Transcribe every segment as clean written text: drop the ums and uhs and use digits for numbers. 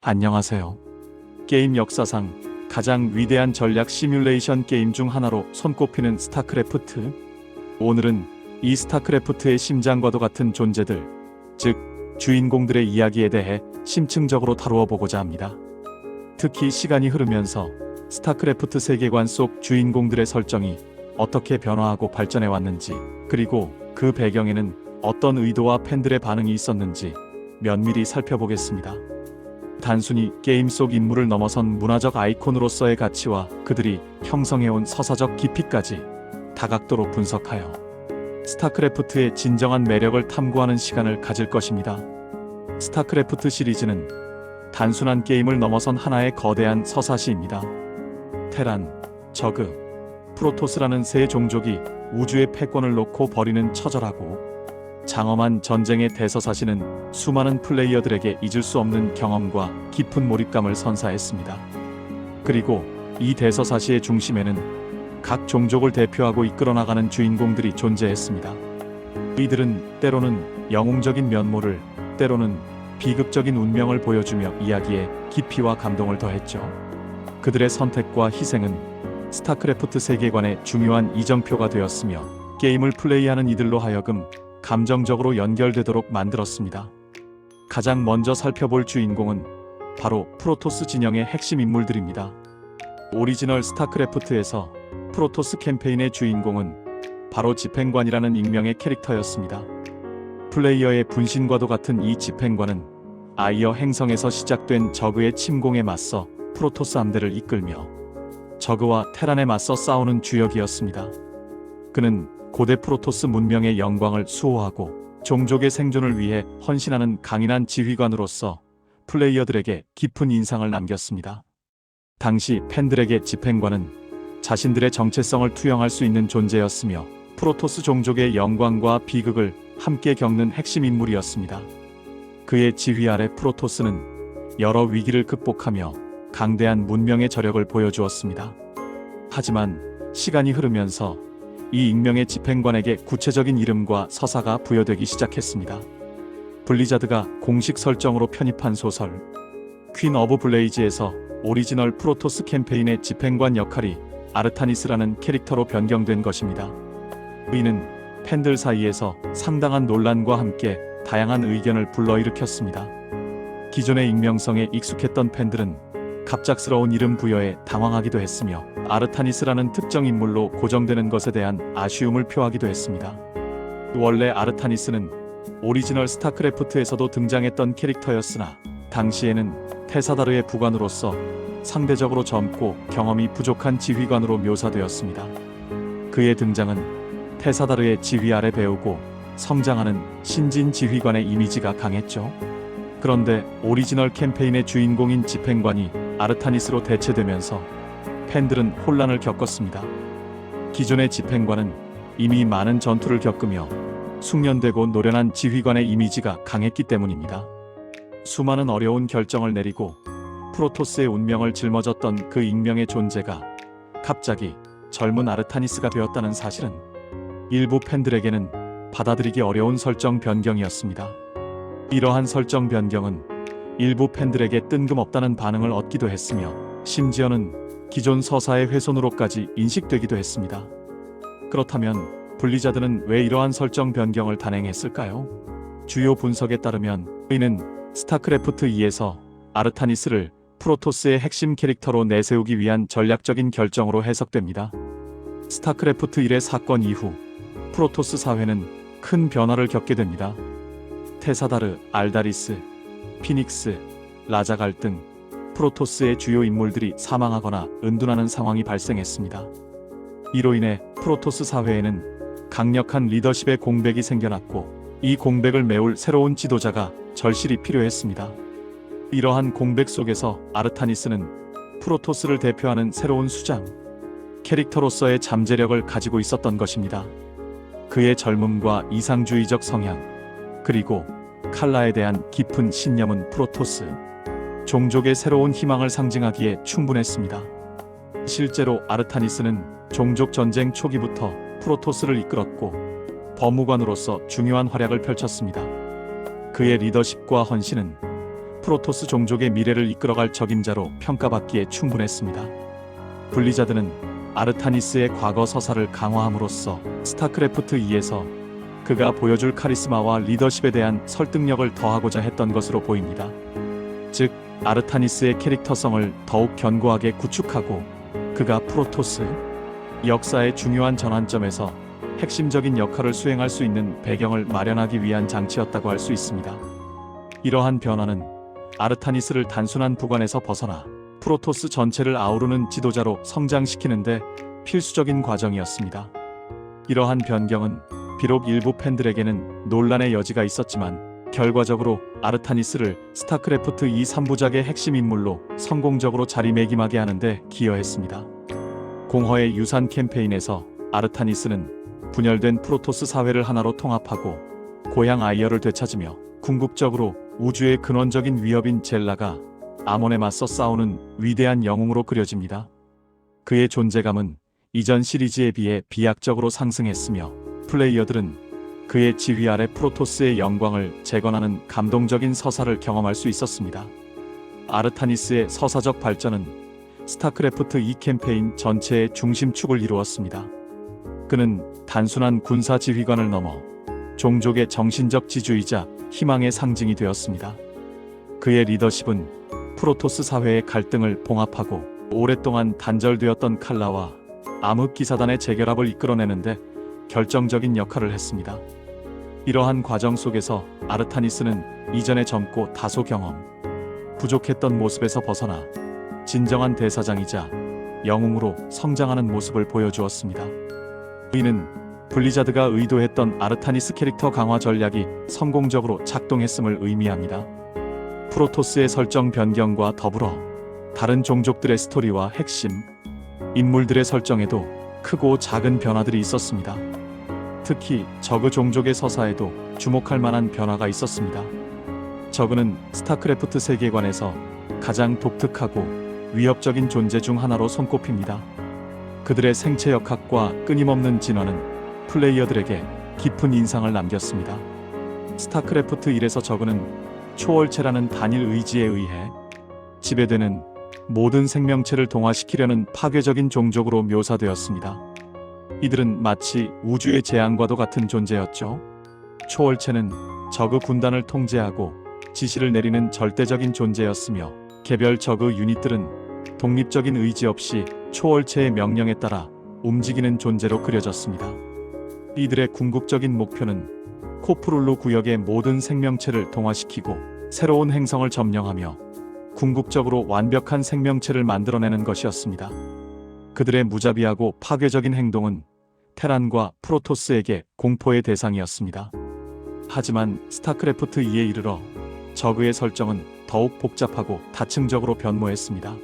안녕하세요. 게임 역사상 가장 위대한 전략 시뮬레이션 게임 중 하나로 손꼽히는 스타크래프트. 오늘은 이 스타크래프트의 심장과도 같은 존재들, 즉 주인공들의 이야기에 대해 심층적으로 다루어 보고자 합니다. 특히 시간이 흐르면서 스타크래프트 세계관 속 주인공들의 설정이 어떻게 변화하고 발전해 왔는지, 그리고 그 배경에는 어떤 의도와 팬들의 반응이 있었는지 면밀히 살펴보겠습니다. 단순히 게임 속 인물을 넘어선 문화적 아이콘으로서의 가치와 그들이 형성해온 서사적 깊이까지 다각도로 분석하여 스타크래프트의 진정한 매력을 탐구하는 시간을 가질 것입니다. 스타크래프트 시리즈는 단순한 게임을 넘어선 하나의 거대한 서사시입니다. 테란, 저그, 프로토스라는 세 종족이 우주의 패권을 놓고 벌이는 처절하고 장엄한 전쟁의 대서사시는 수많은 플레이어들에게 잊을 수 없는 경험과 깊은 몰입감을 선사했습니다. 그리고 이 대서사시의 중심에는 각 종족을 대표하고 이끌어나가는 주인공들이 존재했습니다. 이들은 때로는 영웅적인 면모를, 때로는 비극적인 운명을 보여주며 이야기에 깊이와 감동을 더했죠. 그들의 선택과 희생은 스타크래프트 세계관의 중요한 이정표가 되었으며 게임을 플레이하는 이들로 하여금 감정적으로 연결되도록 만들었습니다. 가장 먼저 살펴볼 주인공은 바로 프로토스 진영의 핵심 인물들입니다. 오리지널 스타크래프트에서 프로토스 캠페인의 주인공은 바로 집행관이라는 익명의 캐릭터였습니다. 플레이어의 분신과도 같은 이 집행관은 아이어 행성에서 시작된 저그의 침공에 맞서 프로토스 함대를 이끌며 저그와 테란에 맞서 싸우는 주역이었습니다. 그는 고대 프로토스 문명의 영광을 수호하고 종족의 생존을 위해 헌신하는 강인한 지휘관으로서 플레이어들에게 깊은 인상을 남겼습니다. 당시 팬들에게 집행관은 자신들의 정체성을 투영할 수 있는 존재였으며 프로토스 종족의 영광과 비극을 함께 겪는 핵심 인물이었습니다. 그의 지휘 아래 프로토스는 여러 위기를 극복하며 강대한 문명의 저력을 보여주었습니다. 하지만 시간이 흐르면서 이 익명의 집행관에게 구체적인 이름과 서사가 부여되기 시작했습니다. 블리자드가 공식 설정으로 편입한 소설 퀸 오브 블레이즈에서 오리지널 프로토스 캠페인의 집행관 역할이 아르타니스라는 캐릭터로 변경된 것입니다. 이는 팬들 사이에서 상당한 논란과 함께 다양한 의견을 불러일으켰습니다. 기존의 익명성에 익숙했던 팬들은 갑작스러운 이름 부여에 당황하기도 했으며 아르타니스라는 특정 인물로 고정되는 것에 대한 아쉬움을 표하기도 했습니다. 원래 아르타니스는 오리지널 스타크래프트에서도 등장했던 캐릭터였으나 당시에는 테사다르의 부관으로서 상대적으로 젊고 경험이 부족한 지휘관으로 묘사되었습니다. 그의 등장은 테사다르의 지휘 아래 배우고 성장하는 신진 지휘관의 이미지가 강했죠. 그런데 오리지널 캠페인의 주인공인 집행관이 아르타니스로 대체되면서 팬들은 혼란을 겪었습니다. 기존의 집행관은 이미 많은 전투를 겪으며 숙련되고 노련한 지휘관의 이미지가 강했기 때문입니다. 수많은 어려운 결정을 내리고 프로토스의 운명을 짊어졌던 그 익명의 존재가 갑자기 젊은 아르타니스가 되었다는 사실은 일부 팬들에게는 받아들이기 어려운 설정 변경이었습니다. 이러한 설정 변경은 일부 팬들에게 뜬금없다는 반응을 얻기도 했으며 심지어는 기존 서사의 훼손으로까지 인식되기도 했습니다. 그렇다면 블리자드는 왜 이러한 설정 변경을 단행했을까요? 주요 분석에 따르면 이는 스타크래프트 2에서 아르타니스를 프로토스의 핵심 캐릭터로 내세우기 위한 전략적인 결정으로 해석됩니다. 스타크래프트 1의 사건 이후 프로토스 사회는 큰 변화를 겪게 됩니다. 테사다르, 알다리스, 피닉스, 라자갈 등 프로토스의 주요 인물들이 사망하거나 은둔하는 상황이 발생했습니다. 이로 인해 프로토스 사회에는 강력한 리더십의 공백이 생겨났고 이 공백을 메울 새로운 지도자가 절실히 필요했습니다. 이러한 공백 속에서 아르타니스는 프로토스를 대표하는 새로운 수장, 캐릭터로서의 잠재력을 가지고 있었던 것입니다. 그의 젊음과 이상주의적 성향, 그리고 칼라에 대한 깊은 신념은 프로토스 종족의 새로운 희망을 상징하기에 충분했습니다. 실제로 아르타니스는 종족 전쟁 초기부터 프로토스를 이끌었고 법무관으로서 중요한 활약을 펼쳤습니다. 그의 리더십과 헌신은 프로토스 종족의 미래를 이끌어갈 적임자로 평가받기에 충분했습니다. 블리자드는 아르타니스의 과거 서사를 강화함으로써 스타크래프트 2에서 그가 보여줄 카리스마와 리더십에 대한 설득력을 더하고자 했던 것으로 보입니다. 즉, 아르타니스의 캐릭터성을 더욱 견고하게 구축하고 그가 프로토스 역사의 중요한 전환점에서 핵심적인 역할을 수행할 수 있는 배경을 마련하기 위한 장치였다고 할 수 있습니다. 이러한 변화는 아르타니스를 단순한 부관에서 벗어나 프로토스 전체를 아우르는 지도자로 성장시키는데 필수적인 과정이었습니다. 이러한 변경은 비록 일부 팬들에게는 논란의 여지가 있었지만 결과적으로 아르타니스를 스타크래프트 2 3부작의 핵심 인물로 성공적으로 자리매김하게 하는데 기여했습니다. 공허의 유산 캠페인에서 아르타니스는 분열된 프로토스 사회를 하나로 통합하고 고향 아이어를 되찾으며 궁극적으로 우주의 근원적인 위협인 젤라가 아몬에 맞서 싸우는 위대한 영웅으로 그려집니다. 그의 존재감은 이전 시리즈에 비해 비약적으로 상승했으며 플레이어들은 그의 지휘 아래 프로토스의 영광을 재건하는 감동적인 서사를 경험할 수 있었습니다. 아르타니스의 서사적 발전은 스타크래프트 2 캠페인 전체의 중심축을 이루었습니다. 그는 단순한 군사 지휘관을 넘어 종족의 정신적 지주이자 희망의 상징이 되었습니다. 그의 리더십은 프로토스 사회의 갈등을 봉합하고 오랫동안 단절되었던 칼라와 암흑기사단의 재결합을 이끌어내는데 결정적인 역할을 했습니다. 이러한 과정 속에서 아르타니스는 이전의 젊고 다소 경험 부족했던 모습에서 벗어나 진정한 대사장이자 영웅으로 성장하는 모습을 보여주었습니다. 이는 블리자드가 의도했던 아르타니스 캐릭터 강화 전략이 성공적으로 작동했음을 의미합니다. 프로토스의 설정 변경과 더불어 다른 종족들의 스토리와 핵심 인물들의 설정에도 크고 작은 변화들이 있었습니다. 특히 저그 종족의 서사에도 주목할 만한 변화가 있었습니다. 저그는 스타크래프트 세계관에서 가장 독특하고 위협적인 존재 중 하나로 손꼽힙니다. 그들의 생체 역학과 끊임없는 진화는 플레이어들에게 깊은 인상을 남겼습니다. 스타크래프트 1에서 저그는 초월체라는 단일 의지에 의해 지배되는 모든 생명체를 동화시키려는 파괴적인 종족으로 묘사되었습니다. 이들은 마치 우주의 재앙과도 같은 존재였죠. 초월체는 저그 군단을 통제하고 지시를 내리는 절대적인 존재였으며 개별 저그 유닛들은 독립적인 의지 없이 초월체의 명령에 따라 움직이는 존재로 그려졌습니다. 이들의 궁극적인 목표는 코프룰루 구역의 모든 생명체를 동화시키고 새로운 행성을 점령하며 궁극적으로 완벽한 생명체를 만들어내는 것이었습니다. 그들의 무자비하고 파괴적인 행동은 테란과 프로토스에게 공포의 대상이었습니다. 하지만 스타크래프트 2에 이르러 저그의 설정은 더욱 복잡하고 다층적으로 변모했습니다.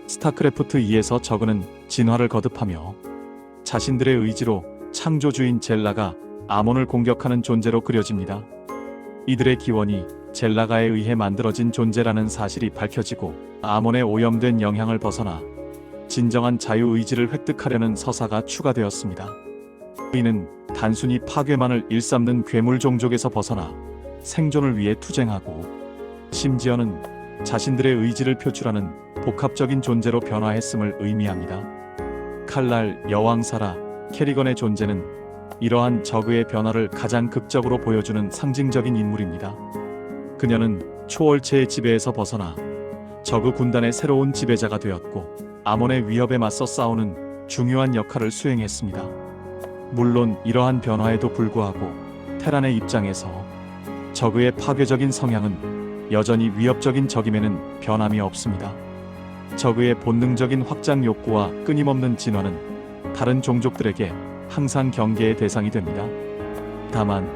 스타크래프트 2에서 저그는 진화를 거듭하며 자신들의 의지로 창조주인 젤라가 아몬을 공격하는 존재로 그려집니다. 이들의 기원이 젤라가에 의해 만들어진 존재라는 사실이 밝혀지고 아몬의 오염된 영향을 벗어나 진정한 자유의지를 획득하려는 서사가 추가되었습니다. 이는 단순히 파괴만을 일삼는 괴물 종족에서 벗어나 생존을 위해 투쟁하고 심지어는 자신들의 의지를 표출하는 복합적인 존재로 변화했음을 의미합니다. 칼날, 여왕사라, 캐리건의 존재는 이러한 저그의 변화를 가장 극적으로 보여주는 상징적인 인물입니다. 그녀는 초월체의 지배에서 벗어나 저그 군단의 새로운 지배자가 되었고 아몬의 위협에 맞서 싸우는 중요한 역할을 수행했습니다. 물론 이러한 변화에도 불구하고 테란의 입장에서 저그의 파괴적인 성향은 여전히 위협적인 적임에는 변함이 없습니다. 저그의 본능적인 확장 욕구와 끊임없는 진화는 다른 종족들에게 항상 경계의 대상이 됩니다. 다만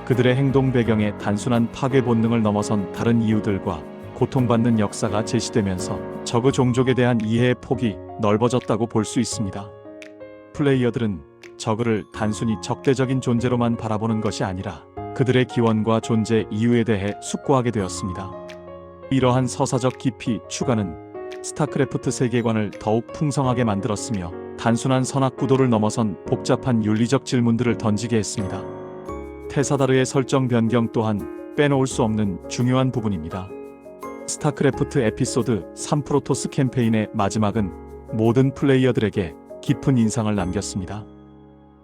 그들의 행동 배경에 단순한 파괴 본능을 넘어선 다른 이유들과 고통받는 역사가 제시되면서 저그 종족에 대한 이해의 폭이 넓어졌다고 볼 수 있습니다. 플레이어들은 저그를 단순히 적대적인 존재로만 바라보는 것이 아니라 그들의 기원과 존재 이유에 대해 숙고하게 되었습니다. 이러한 서사적 깊이 추가는 스타크래프트 세계관을 더욱 풍성하게 만들었으며 단순한 선악 구도를 넘어선 복잡한 윤리적 질문들을 던지게 했습니다. 테사다르의 설정 변경 또한 빼놓을 수 없는 중요한 부분입니다. 스타크래프트 에피소드 3 프로토스 캠페인의 마지막은 모든 플레이어들에게 깊은 인상을 남겼습니다.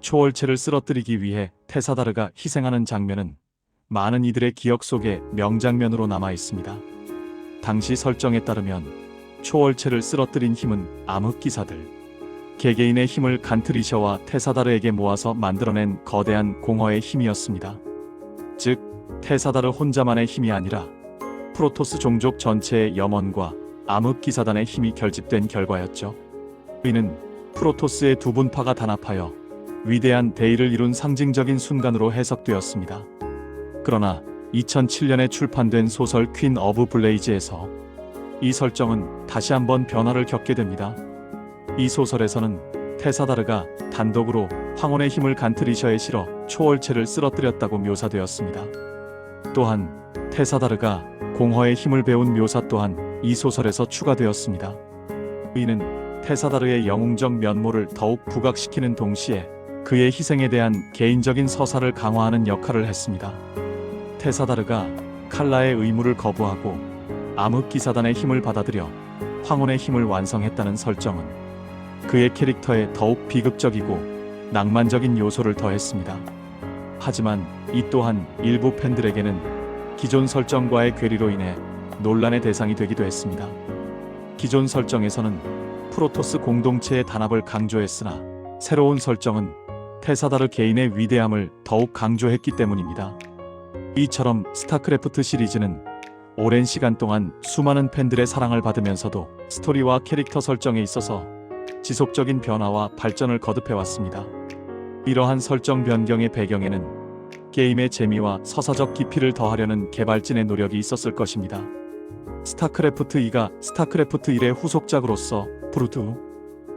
초월체를 쓰러뜨리기 위해 테사다르가 희생하는 장면은 많은 이들의 기억 속에 명장면으로 남아 있습니다. 당시 설정에 따르면 초월체를 쓰러뜨린 힘은 암흑기사들, 개개인의 힘을 간트리셔와 테사다르에게 모아서 만들어낸 거대한 공허의 힘이었습니다. 즉, 테사다르 혼자만의 힘이 아니라 프로토스 종족 전체의 염원과 암흑기사단의 힘이 결집된 결과였죠. 이는 프로토스의 두 분파가 단합하여 위대한 대의를 이룬 상징적인 순간으로 해석되었습니다. 그러나 2007년에 출판된 소설 퀸 오브 블레이즈에서 이 설정은 다시 한번 변화를 겪게 됩니다. 이 소설에서는 테사다르가 단독으로 황혼의 힘을 간트리셔에 실어 초월체를 쓰러뜨렸다고 묘사되었습니다. 또한 테사다르가 공허의 힘을 배운 묘사 또한 이 소설에서 추가되었습니다. 이는 테사다르의 영웅적 면모를 더욱 부각시키는 동시에 그의 희생에 대한 개인적인 서사를 강화하는 역할을 했습니다. 테사다르가 칼라의 의무를 거부하고 암흑기사단의 힘을 받아들여 황혼의 힘을 완성했다는 설정은 그의 캐릭터에 더욱 비극적이고 낭만적인 요소를 더했습니다. 하지만 이 또한 일부 팬들에게는 기존 설정과의 괴리로 인해 논란의 대상이 되기도 했습니다. 기존 설정에서는 프로토스 공동체의 단합을 강조했으나 새로운 설정은 테사다르 개인의 위대함을 더욱 강조했기 때문입니다. 이처럼 스타크래프트 시리즈는 오랜 시간 동안 수많은 팬들의 사랑을 받으면서도 스토리와 캐릭터 설정에 있어서 지속적인 변화와 발전을 거듭해왔습니다. 이러한 설정 변경의 배경에는 게임의 재미와 서사적 깊이를 더하려는 개발진의 노력이 있었을 것입니다. 스타크래프트 2가 스타크래프트 1의 후속작으로서 브루드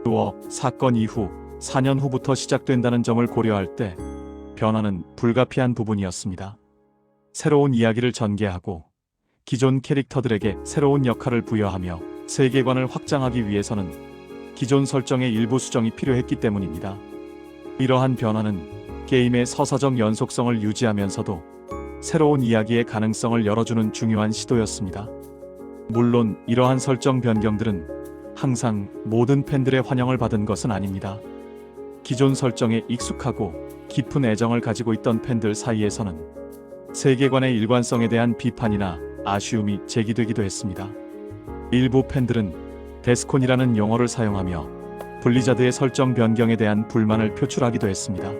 워 사건 이후 4년 후부터 시작된다는 점을 고려할 때 변화는 불가피한 부분이었습니다. 새로운 이야기를 전개하고 기존 캐릭터들에게 새로운 역할을 부여하며 세계관을 확장하기 위해서는 기존 설정의 일부 수정이 필요했기 때문입니다. 이러한 변화는 게임의 서사적 연속성을 유지하면서도 새로운 이야기의 가능성을 열어주는 중요한 시도였습니다. 물론 이러한 설정 변경들은 항상 모든 팬들의 환영을 받은 것은 아닙니다. 기존 설정에 익숙하고 깊은 애정을 가지고 있던 팬들 사이에서는 세계관의 일관성에 대한 비판이나 아쉬움이 제기되기도 했습니다. 일부 팬들은 데스콘이라는 용어를 사용하며 블리자드의 설정 변경에 대한 불만을 표출하기도 했습니다.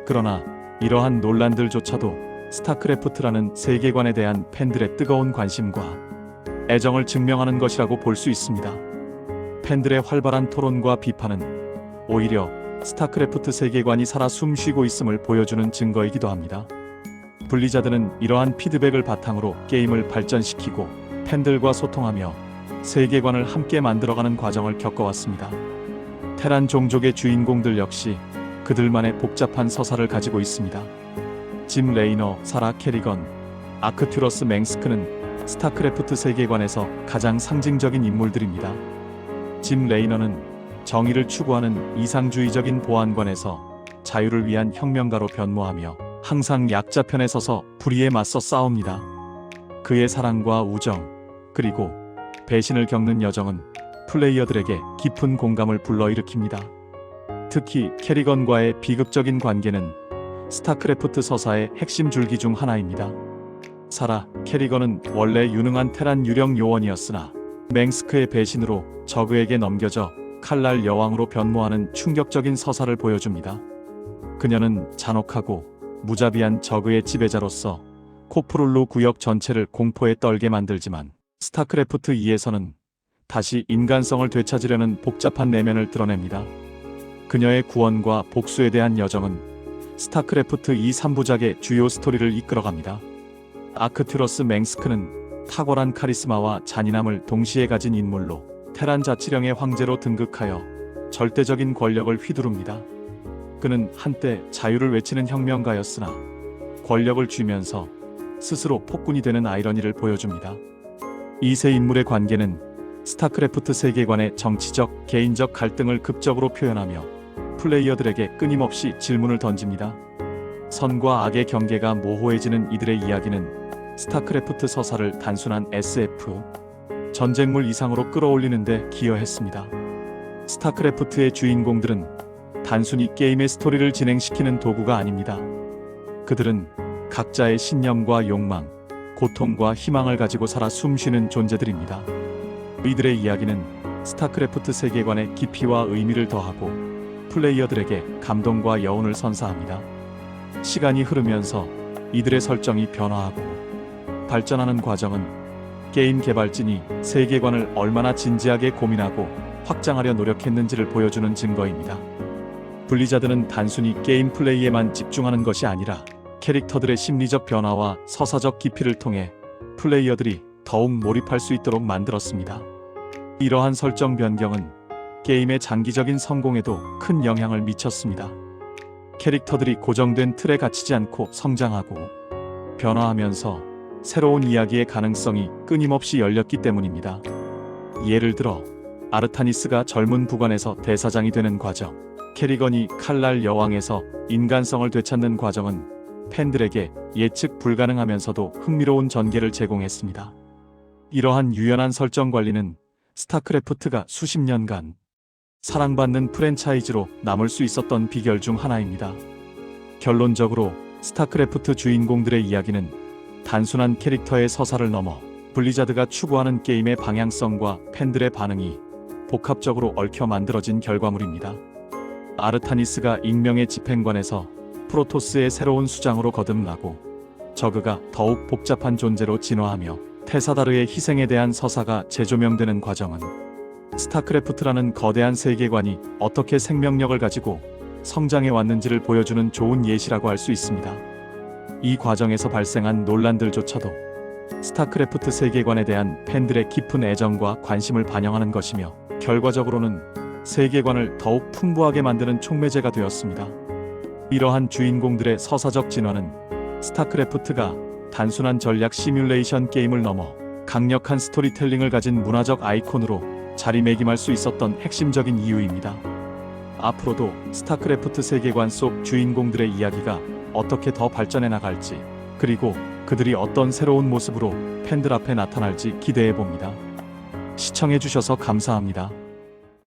그러나 이러한 논란들조차도 스타크래프트라는 세계관에 대한 팬들의 뜨거운 관심과 애정을 증명하는 것이라고 볼 수 있습니다. 팬들의 활발한 토론과 비판은 오히려 스타크래프트 세계관이 살아 숨쉬고 있음을 보여주는 증거이기도 합니다. 블리자드는 이러한 피드백을 바탕으로 게임을 발전시키고 팬들과 소통하며 세계관을 함께 만들어가는 과정을 겪어왔습니다. 테란 종족의 주인공들 역시 그들만의 복잡한 서사를 가지고 있습니다. 짐 레이너, 사라 캐리건, 아크튜러스 맹스크는 스타크래프트 세계관에서 가장 상징적인 인물들입니다. 짐 레이너는 정의를 추구하는 이상주의적인 보안관에서 자유를 위한 혁명가로 변모하며 항상 약자 편에 서서 불의에 맞서 싸웁니다. 그의 사랑과 우정, 그리고 배신을 겪는 여정은 플레이어들에게 깊은 공감을 불러일으킵니다. 특히 캐리건과의 비극적인 관계는 스타크래프트 서사의 핵심 줄기 중 하나입니다. 사라 캐리건은 원래 유능한 테란 유령 요원이었으나 맹스크의 배신으로 저그에게 넘겨져 칼날 여왕으로 변모하는 충격적인 서사를 보여줍니다. 그녀는 잔혹하고 무자비한 저그의 지배자로서 코프룰루 구역 전체를 공포에 떨게 만들지만 스타크래프트 2에서는 다시 인간성을 되찾으려는 복잡한 내면을 드러냅니다. 그녀의 구원과 복수에 대한 여정은 스타크래프트 2 3부작의 주요 스토리를 이끌어갑니다. 아크튜러스 맹스크는 탁월한 카리스마와 잔인함을 동시에 가진 인물로 테란 자치령의 황제로 등극하여 절대적인 권력을 휘두릅니다. 그는 한때 자유를 외치는 혁명가였으나 권력을 쥐면서 스스로 폭군이 되는 아이러니를 보여줍니다. 이 세 인물의 관계는 스타크래프트 세계관의 정치적, 개인적 갈등을 극적으로 표현하며 플레이어들에게 끊임없이 질문을 던집니다. 선과 악의 경계가 모호해지는 이들의 이야기는 스타크래프트 서사를 단순한 SF, 전쟁물 이상으로 끌어올리는 데 기여했습니다. 스타크래프트의 주인공들은 단순히 게임의 스토리를 진행시키는 도구가 아닙니다. 그들은 각자의 신념과 욕망, 고통과 희망을 가지고 살아 숨쉬는 존재들입니다. 이들의 이야기는 스타크래프트 세계관의 깊이와 의미를 더하고 플레이어들에게 감동과 여운을 선사합니다. 시간이 흐르면서 이들의 설정이 변화하고 발전하는 과정은 게임 개발진이 세계관을 얼마나 진지하게 고민하고 확장하려 노력했는지를 보여주는 증거입니다. 블리자드는 단순히 게임 플레이에만 집중하는 것이 아니라 캐릭터들의 심리적 변화와 서사적 깊이를 통해 플레이어들이 더욱 몰입할 수 있도록 만들었습니다. 이러한 설정 변경은 게임의 장기적인 성공에도 큰 영향을 미쳤습니다. 캐릭터들이 고정된 틀에 갇히지 않고 성장하고 변화하면서 새로운 이야기의 가능성이 끊임없이 열렸기 때문입니다. 예를 들어 아르타니스가 젊은 부관에서 대사장이 되는 과정, 캐리건이 칼날 여왕에서 인간성을 되찾는 과정은 팬들에게 예측 불가능하면서도 흥미로운 전개를 제공했습니다. 이러한 유연한 설정 관리는 스타크래프트가 수십 년간 사랑받는 프랜차이즈로 남을 수 있었던 비결 중 하나입니다. 결론적으로 스타크래프트 주인공들의 이야기는 단순한 캐릭터의 서사를 넘어 블리자드가 추구하는 게임의 방향성과 팬들의 반응이 복합적으로 얽혀 만들어진 결과물입니다. 아르타니스가 익명의 집행관에서 프로토스의 새로운 수장으로 거듭나고 저그가 더욱 복잡한 존재로 진화하며 테사다르의 희생에 대한 서사가 재조명되는 과정은 스타크래프트라는 거대한 세계관이 어떻게 생명력을 가지고 성장해 왔는지를 보여주는 좋은 예시라고 할 수 있습니다. 이 과정에서 발생한 논란들조차도 스타크래프트 세계관에 대한 팬들의 깊은 애정과 관심을 반영하는 것이며 결과적으로는 세계관을 더욱 풍부하게 만드는 촉매제가 되었습니다. 이러한 주인공들의 서사적 진화는 스타크래프트가 단순한 전략 시뮬레이션 게임을 넘어 강력한 스토리텔링을 가진 문화적 아이콘으로 자리매김할 수 있었던 핵심적인 이유입니다. 앞으로도 스타크래프트 세계관 속 주인공들의 이야기가 어떻게 더 발전해 나갈지, 그리고 그들이 어떤 새로운 모습으로 팬들 앞에 나타날지 기대해 봅니다. 시청해 주셔서 감사합니다.